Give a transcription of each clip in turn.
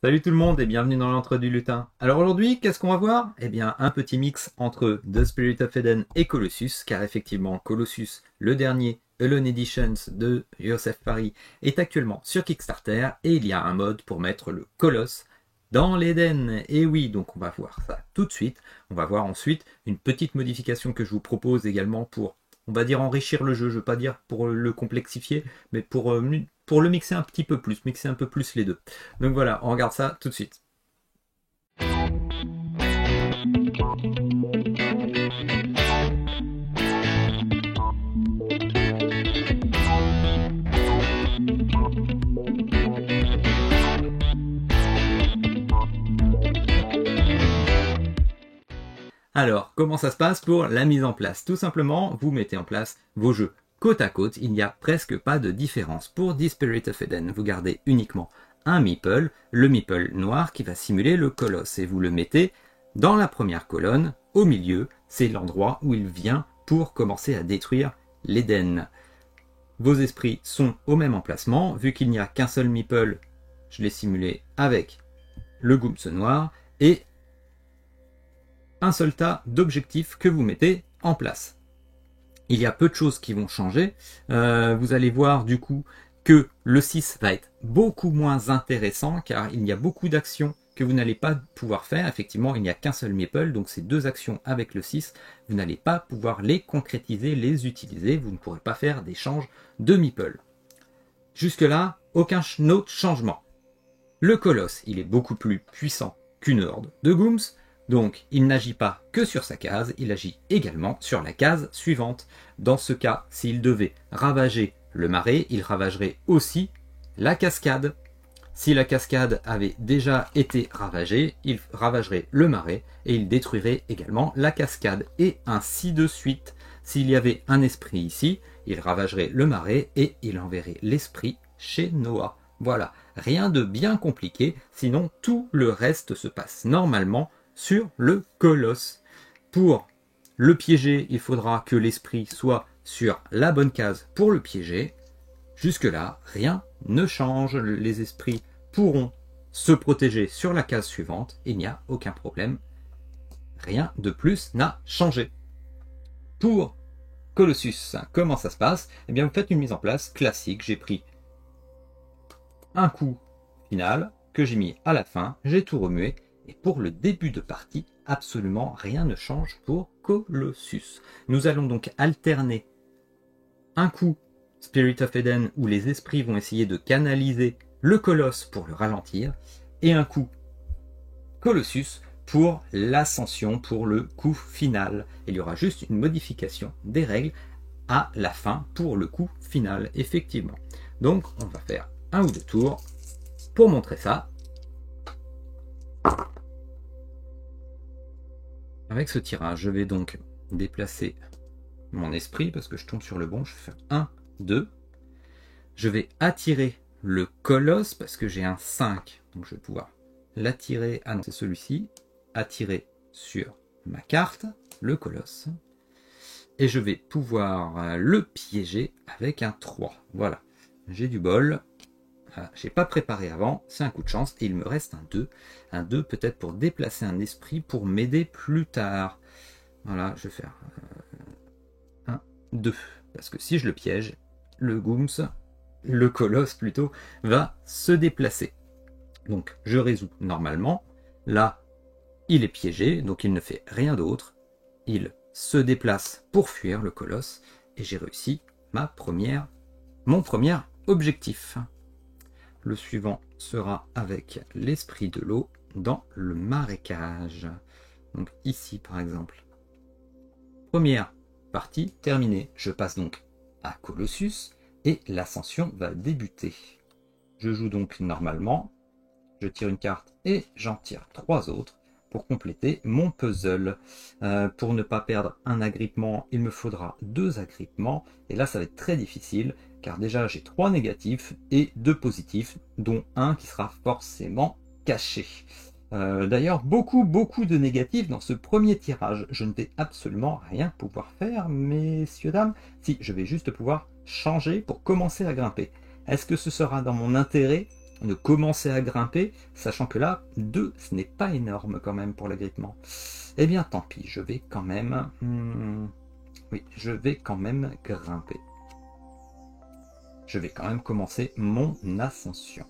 Salut tout le monde et bienvenue dans l'entre du lutin. Alors aujourd'hui, qu'est-ce qu'on va voir? Eh bien, un petit mix entre The Spirit of Eden et Colossus, car effectivement, Colossus, le dernier Alone Editions de Joseph Paris, est actuellement sur Kickstarter et il y a un mode pour mettre le colosse dans l'Eden. Et oui, donc on va voir ça tout de suite. On va voir ensuite une petite modification que je vous propose également pour, on va dire, enrichir le jeu. Je ne veux pas dire pour le complexifier, mais pour le mixer un petit peu plus, mixer un peu plus les deux. Donc voilà, on regarde ça tout de suite. Alors, comment ça se passe pour la mise en place? Tout simplement, vous mettez en place vos jeux côte à côte. Il n'y a presque pas de différence. Pour The Spirit of Eden, vous gardez uniquement un meeple, le meeple noir qui va simuler le colosse. Et vous le mettez dans la première colonne, au milieu. C'est l'endroit où il vient pour commencer à détruire l'Eden. Vos esprits sont au même emplacement. Vu qu'il n'y a qu'un seul meeple, je l'ai simulé avec le Gooms noir. Et un seul tas d'objectifs que vous mettez en place. Il y a peu de choses qui vont changer. Vous allez voir du coup que le 6 va être beaucoup moins intéressant car il y a beaucoup d'actions que vous n'allez pas pouvoir faire. Effectivement, il n'y a qu'un seul meeple, donc ces deux actions avec le 6, vous n'allez pas pouvoir les concrétiser, les utiliser. Vous ne pourrez pas faire d'échange de meeple. Jusque-là, aucun autre changement. Le colosse, il est beaucoup plus puissant qu'une horde de Gooms. Donc, il n'agit pas que sur sa case, il agit également sur la case suivante. Dans ce cas, s'il devait ravager le marais, il ravagerait aussi la cascade. Si la cascade avait déjà été ravagée, il ravagerait le marais et il détruirait également la cascade. Et ainsi de suite. S'il y avait un esprit ici, il ravagerait le marais et il enverrait l'esprit chez Noah. Voilà, rien de bien compliqué, sinon tout le reste se passe normalement sur le colosse. Pour le piéger, il faudra que l'esprit soit sur la bonne case pour le piéger. Jusque-là, rien ne change. Les esprits pourront se protéger sur la case suivante. Il n'y a aucun problème. Rien de plus n'a changé. Pour Colossus, comment ça se passe? Eh bien, vous faites une mise en place classique. J'ai pris un coup final que j'ai mis à la fin. J'ai tout remué. Et pour le début de partie, absolument rien ne change pour Colossus. Nous allons donc alterner un coup Spirit of Eden où les esprits vont essayer de canaliser le colosse pour le ralentir et un coup Colossus pour l'ascension, pour le coup final. Il y aura juste une modification des règles à la fin pour le coup final, effectivement. Donc on va faire un ou deux tours pour montrer ça. Avec ce tirage, je vais donc déplacer mon esprit parce que je tombe sur le bon. Je vais faire 1, 2. Je vais attirer le colosse parce que j'ai un 5. Donc je vais pouvoir l'attirer. Ah non, c'est celui-ci. Attirer sur ma carte, le colosse. Et je vais pouvoir le piéger avec un 3. Voilà. J'ai du bol. Je n'ai pas préparé avant, c'est un coup de chance, et il me reste un 2. Un 2 peut-être pour déplacer un esprit, pour m'aider plus tard. Voilà, je vais faire 1, 2. Parce que si je le piège, le Gooms, le colosse plutôt, va se déplacer. Donc je résous normalement. Là, il est piégé, donc il ne fait rien d'autre. Il se déplace pour fuir le colosse, et j'ai réussi mon premier objectif. Le suivant sera avec l'esprit de l'eau dans le marécage. Donc ici par exemple. Première partie terminée. Je passe donc à Colossus et l'ascension va débuter. Je joue donc normalement. Je tire une carte et j'en tire 3 autres pour compléter mon puzzle. Pour ne pas perdre un agrippement, il me faudra 2 agrippements. Et là, ça va être très difficile, car déjà, j'ai 3 négatifs et 2 positifs, dont un qui sera forcément caché. D'ailleurs, beaucoup de négatifs dans ce premier tirage. Je ne vais absolument rien pouvoir faire, messieurs, dames. Si, je vais juste pouvoir changer pour commencer à grimper. Est-ce que ce sera dans mon intérêt? de commencer à grimper, sachant que là, 2, ce n'est pas énorme quand même pour l'agrippement. Eh bien, tant pis, je vais quand même... oui, je vais quand même grimper. Je vais quand même commencer mon ascension.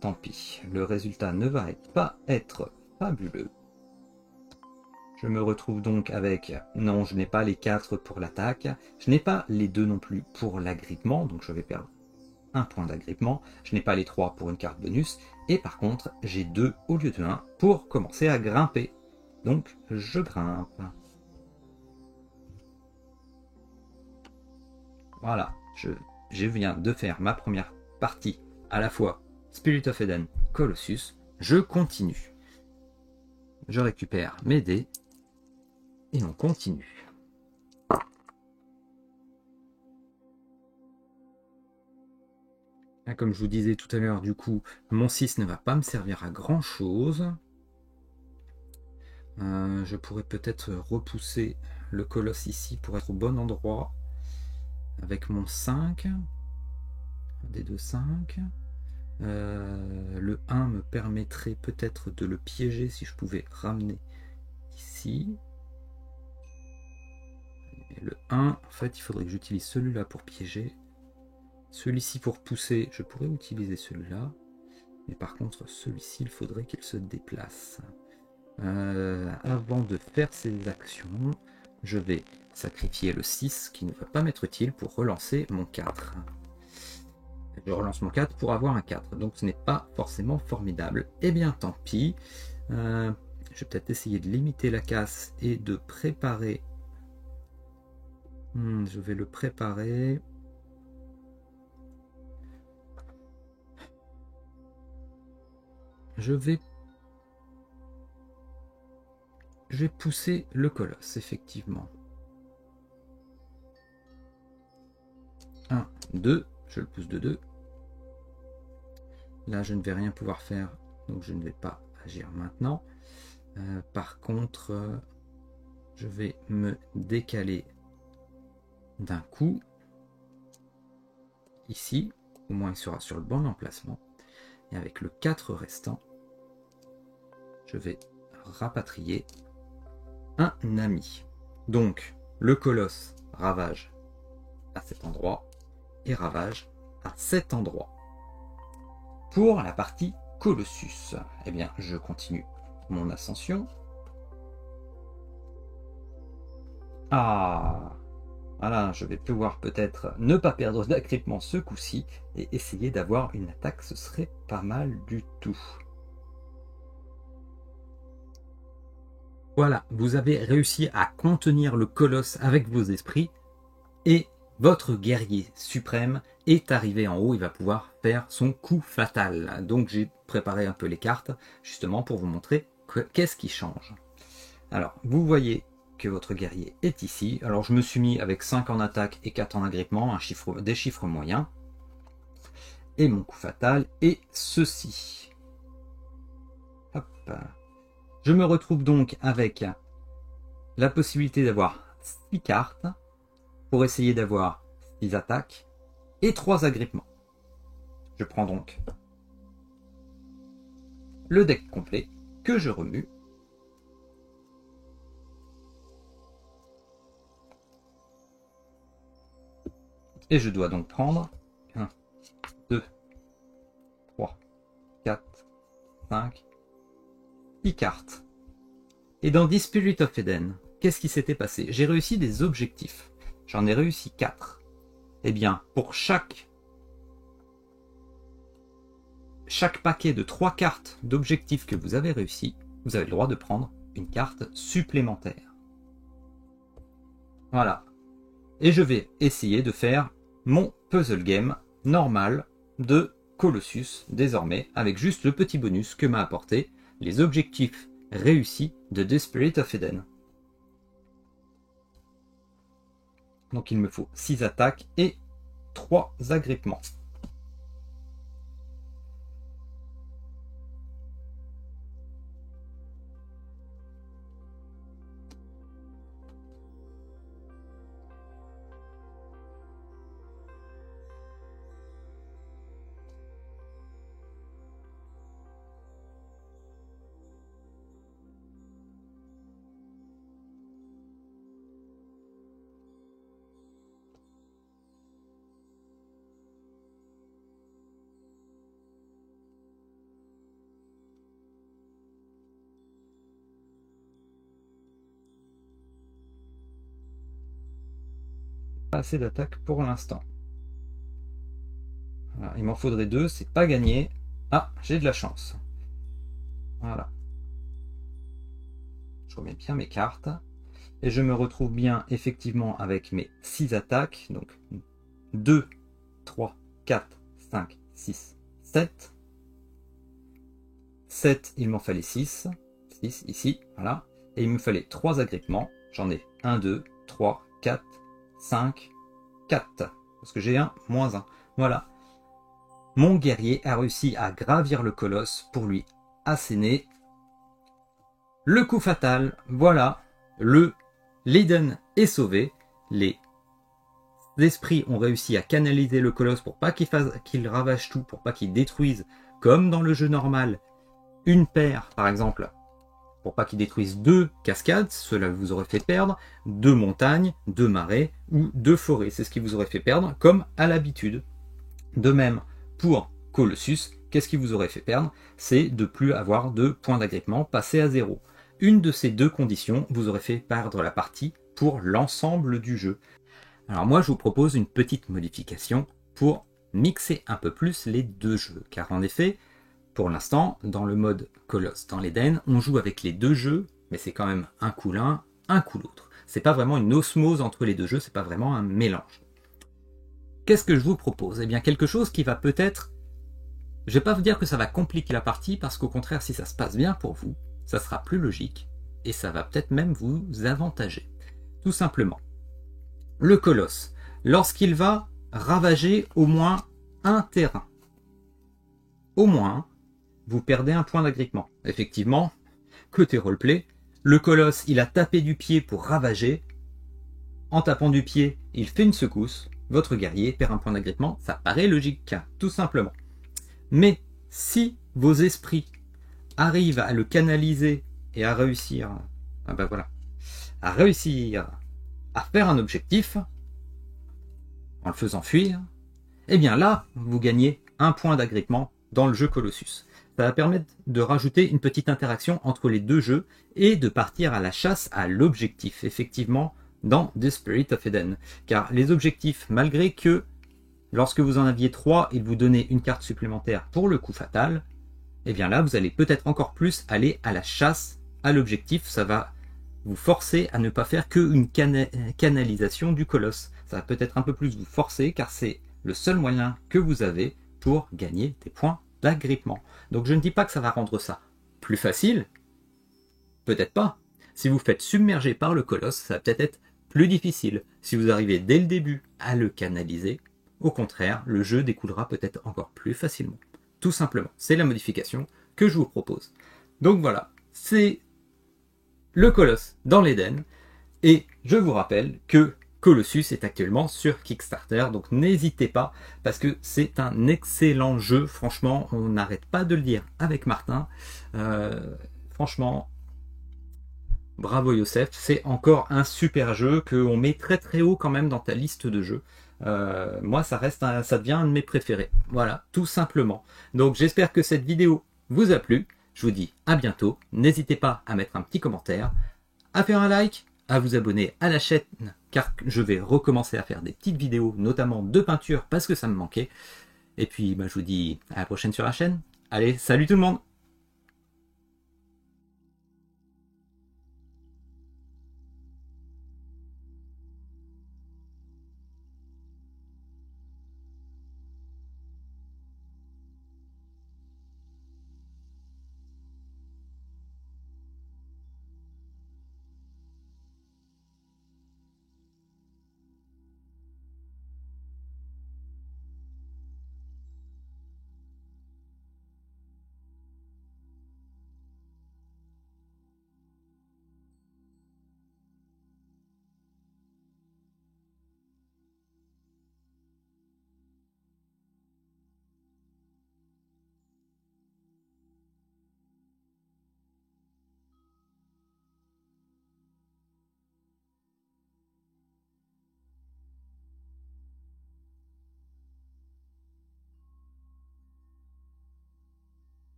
Tant pis, le résultat ne va pas être fabuleux. Je me retrouve donc avec... Non, je n'ai pas les 4 pour l'attaque. Je n'ai pas les 2 non plus pour l'agrippement, donc je vais perdre un point d'agrippement. Je n'ai pas les 3 pour une carte bonus. Et par contre, j'ai 2 au lieu de 1 pour commencer à grimper. Donc, je grimpe. Voilà, je viens de faire ma première partie à la fois Spirit of Eden, Colossus. Je continue. Je récupère mes dés. Et on continue. Là, comme je vous disais tout à l'heure, du coup, mon 6 ne va pas me servir à grand chose. Je pourrais peut-être repousser le colosse ici pour être au bon endroit. Avec mon 5. Des 2, 5. Le 1 me permettrait peut-être de le piéger si je pouvais ramener ici. Et le 1, en fait, il faudrait que j'utilise celui-là pour piéger. Celui-ci pour pousser, je pourrais utiliser celui-là. Mais par contre, celui-ci, il faudrait qu'il se déplace. Avant de faire ces actions, je vais sacrifier le 6 qui ne va pas m'être utile pour relancer mon 4. Je relance mon 4 pour avoir un 4, donc ce n'est pas forcément formidable. Eh bien tant pis, je vais peut-être essayer de limiter la casse et de préparer. Je vais le préparer. Je vais pousser le colosse, effectivement. 1, 2, je le pousse de 2. Là, je ne vais rien pouvoir faire, donc je ne vais pas agir maintenant. Par contre, je vais me décaler d'un coup. Ici, au moins il sera sur le bon emplacement. Et avec le 4 restant, je vais rapatrier un ami. Donc, le colosse ravage à cet endroit et ravage à cet endroit. Pour la partie Colossus, eh bien, je continue mon ascension. Ah, voilà, je vais pouvoir peut-être ne pas perdre d'agrippement ce coup-ci et essayer d'avoir une attaque, ce serait pas mal du tout. Voilà, vous avez réussi à contenir le colosse avec vos esprits et votre guerrier suprême est arrivé en haut, il va pouvoir faire son coup fatal. Donc j'ai préparé un peu les cartes justement pour vous montrer qu'est-ce qui change. Alors, vous voyez que votre guerrier est ici. Alors je me suis mis avec 5 en attaque et 4 en agrippement, des chiffres moyens. Et mon coup fatal est ceci. Hop. Je me retrouve donc avec la possibilité d'avoir 6 cartes pour essayer d'avoir 6 attaques et 3 agrippements. Je prends donc le deck complet que je remue. Et je dois donc prendre 1, 2, 3, 4, 5, 6 cartes. Et dans The Spirit of Eden, qu'est-ce qui s'était passé? J'ai réussi des objectifs. J'en ai réussi 4. Eh bien, pour chaque paquet de 3 cartes d'objectifs que vous avez réussi, vous avez le droit de prendre une carte supplémentaire. Voilà. Et je vais essayer de faire mon puzzle game normal de Colossus désormais, avec juste le petit bonus que m'a apporté les objectifs réussis de The Spirit of Eden. Donc il me faut 6 attaques et 3 agrippements. pas assez d'attaque pour l'instant. Voilà, il m'en faudrait 2, c'est pas gagné. Ah, j'ai de la chance. Voilà. Je remets bien mes cartes. Et je me retrouve bien effectivement avec mes 6 attaques. Donc 2, 3, 4, 5, 6, 7. 7, il m'en fallait 6. 6 ici, voilà. Et il me fallait 3 agrippements. J'en ai 1, 2, 3, 4, 5, 4. Parce que j'ai un moins 1. Voilà. Mon guerrier a réussi à gravir le colosse pour lui asséner le coup fatal. Voilà. L'Eden est sauvé. Les esprits ont réussi à canaliser le colosse pour pas qu'il ravage tout, pour pas qu'il détruise, comme dans le jeu normal, une paire, par exemple, pour pas qu'il détruise 2 cascades, cela vous aurait fait perdre 2 montagnes, 2 marais ou 2 forêts. C'est ce qui vous aurait fait perdre, comme à l'habitude. De même, pour Colossus, qu'est-ce qui vous aurait fait perdre? C'est de plus avoir de points d'agrippement, passer à 0. Une de ces deux conditions vous aurait fait perdre la partie pour l'ensemble du jeu. Alors moi, je vous propose une petite modification pour mixer un peu plus les deux jeux. Car en effet, pour l'instant, dans le mode Colosse dans l'Eden, on joue avec les deux jeux, mais c'est quand même un coup l'un, un coup l'autre. C'est pas vraiment une osmose entre les deux jeux, c'est pas vraiment un mélange. Qu'est-ce que je vous propose? Eh bien, quelque chose qui va peut-être... Je vais pas vous dire que ça va compliquer la partie, parce qu'au contraire, si ça se passe bien pour vous, ça sera plus logique, et ça va peut-être même vous avantager. Tout simplement. Le colosse, lorsqu'il va ravager au moins un terrain, au moins, vous perdez un point d'agrippement. Effectivement, côté roleplay, le colosse, il a tapé du pied pour ravager. En tapant du pied, il fait une secousse. Votre guerrier perd un point d'agrippement. Ça paraît logique, tout simplement. Mais si vos esprits arrivent à le canaliser et à réussir, à réussir à faire un objectif en le faisant fuir, eh bien là, vous gagnez un point d'agrippement dans le jeu Colossus. Ça va permettre de rajouter une petite interaction entre les deux jeux et de partir à la chasse à l'objectif, effectivement, dans The Spirit of Eden. Car les objectifs, malgré que lorsque vous en aviez 3, ils vous donnaient une carte supplémentaire pour le coup fatal, eh bien là, vous allez peut-être encore plus aller à la chasse à l'objectif. Ça va vous forcer à ne pas faire qu'une canalisation du colosse. Ça va peut-être un peu plus vous forcer, car c'est le seul moyen que vous avez pour gagner des points d'agrippement. Donc je ne dis pas que ça va rendre ça plus facile, peut-être pas. Si vous faites submerger par le colosse, ça va peut-être être plus difficile. Si vous arrivez dès le début à le canaliser, au contraire, le jeu découlera peut-être encore plus facilement. Tout simplement, c'est la modification que je vous propose. Donc voilà, c'est le colosse dans l'Eden, et je vous rappelle que Colossus est actuellement sur Kickstarter, donc n'hésitez pas, parce que c'est un excellent jeu, franchement, on n'arrête pas de le dire avec Martin, franchement, bravo Youssef, c'est encore un super jeu qu'on met très très haut quand même dans ta liste de jeux. Moi ça devient un de mes préférés, voilà, tout simplement. Donc j'espère que cette vidéo vous a plu, je vous dis à bientôt, n'hésitez pas à mettre un petit commentaire, à faire un like, à vous abonner à la chaîne, car je vais recommencer à faire des petites vidéos, notamment de peinture, parce que ça me manquait. Et puis, je vous dis à la prochaine sur la chaîne. Allez, salut tout le monde!